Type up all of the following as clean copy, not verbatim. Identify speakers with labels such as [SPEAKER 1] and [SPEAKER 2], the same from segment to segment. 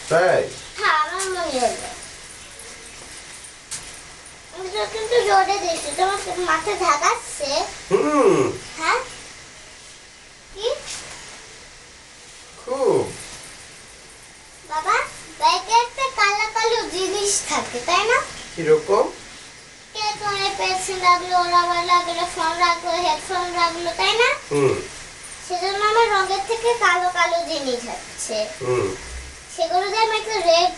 [SPEAKER 1] তাই?
[SPEAKER 2] হ্যাঁ আমার মনে হলো। আমি তো কিন্তু জোরে দিচ্ছি, তোমার মাথা ঝাঁকাচ্ছে। হ্যাঁ কি
[SPEAKER 1] খুব।
[SPEAKER 2] বাবা, ব্যাগে একটা কালো কালো জিনিস থাকে তাই না?
[SPEAKER 1] কিরকম?
[SPEAKER 2] এখানে পেন্সিল রাখলো, রাবার লাগলো, ফোন রাখলো, হেডফোন রাখলো তাই না? সেজন্য আমার রঙের থেকে কালো কালো জিনিস হচ্ছে। সেগুলো দিয়ে আমি একটু রেড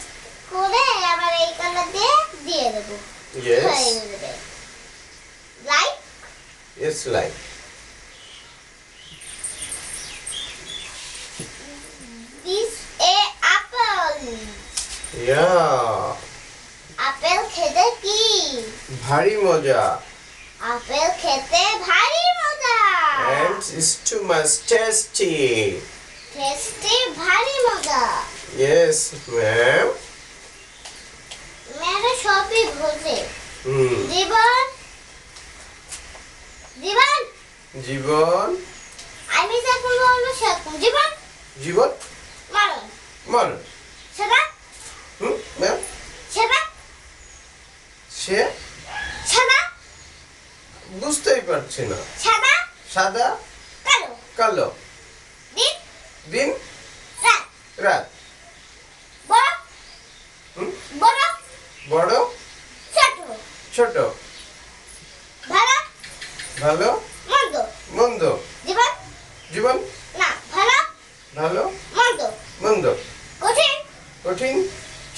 [SPEAKER 2] করে আবার এই কালার দিয়ে দিয়ে দেবো।
[SPEAKER 1] Yes.
[SPEAKER 2] হয়ে যাবে। Like
[SPEAKER 1] Yes, like.
[SPEAKER 2] This A apple.
[SPEAKER 1] Yeah.
[SPEAKER 2] Apple খেতে কি?
[SPEAKER 1] ভারী মজা।
[SPEAKER 2] আপেল খেতে ভারী মজা।
[SPEAKER 1] And it's too much tasty.
[SPEAKER 2] Tasty ভারী মজা।
[SPEAKER 1] Yes, ma'am.
[SPEAKER 2] মেয়েরা সবই বোঝে।
[SPEAKER 1] হুম।
[SPEAKER 2] জীবন জীবন
[SPEAKER 1] জীবন।
[SPEAKER 2] আমি যখন বলবো সেরকম জীবন
[SPEAKER 1] জীবন
[SPEAKER 2] মারণ
[SPEAKER 1] মরণ।
[SPEAKER 2] সেবা
[SPEAKER 1] ম্যাম।
[SPEAKER 2] সেবা
[SPEAKER 1] সে
[SPEAKER 2] সাদা
[SPEAKER 1] বুঝতেই পারছি না।
[SPEAKER 2] সাদা
[SPEAKER 1] সাদা
[SPEAKER 2] কালো
[SPEAKER 1] কালো।
[SPEAKER 2] দিন
[SPEAKER 1] দিন
[SPEAKER 2] রাত
[SPEAKER 1] রাত।
[SPEAKER 2] বড়
[SPEAKER 1] হুম?
[SPEAKER 2] বড়
[SPEAKER 1] বড়
[SPEAKER 2] ছোট
[SPEAKER 1] ছোট।
[SPEAKER 2] ভালো
[SPEAKER 1] ভালো
[SPEAKER 2] মন্দ
[SPEAKER 1] মন্দ।
[SPEAKER 2] জীবন
[SPEAKER 1] জীবন
[SPEAKER 2] না ভালো
[SPEAKER 1] ভালো
[SPEAKER 2] মন্দ
[SPEAKER 1] মন্দ।
[SPEAKER 2] কঠিন
[SPEAKER 1] কঠিন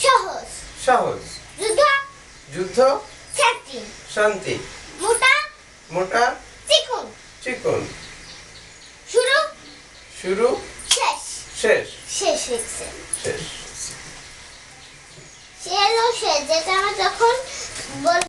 [SPEAKER 2] সহজ
[SPEAKER 1] সহজ।
[SPEAKER 2] যুদ্ধ
[SPEAKER 1] যুদ্ধ
[SPEAKER 2] শান্তি
[SPEAKER 1] শান্তি।
[SPEAKER 2] মোটা
[SPEAKER 1] মোটা
[SPEAKER 2] চিকন
[SPEAKER 1] চিকন।
[SPEAKER 2] শুরু
[SPEAKER 1] শুরু
[SPEAKER 2] শেষ
[SPEAKER 1] শেষ
[SPEAKER 2] শেষ হয়েছে
[SPEAKER 1] শেষ।
[SPEAKER 2] সে এলো সেজে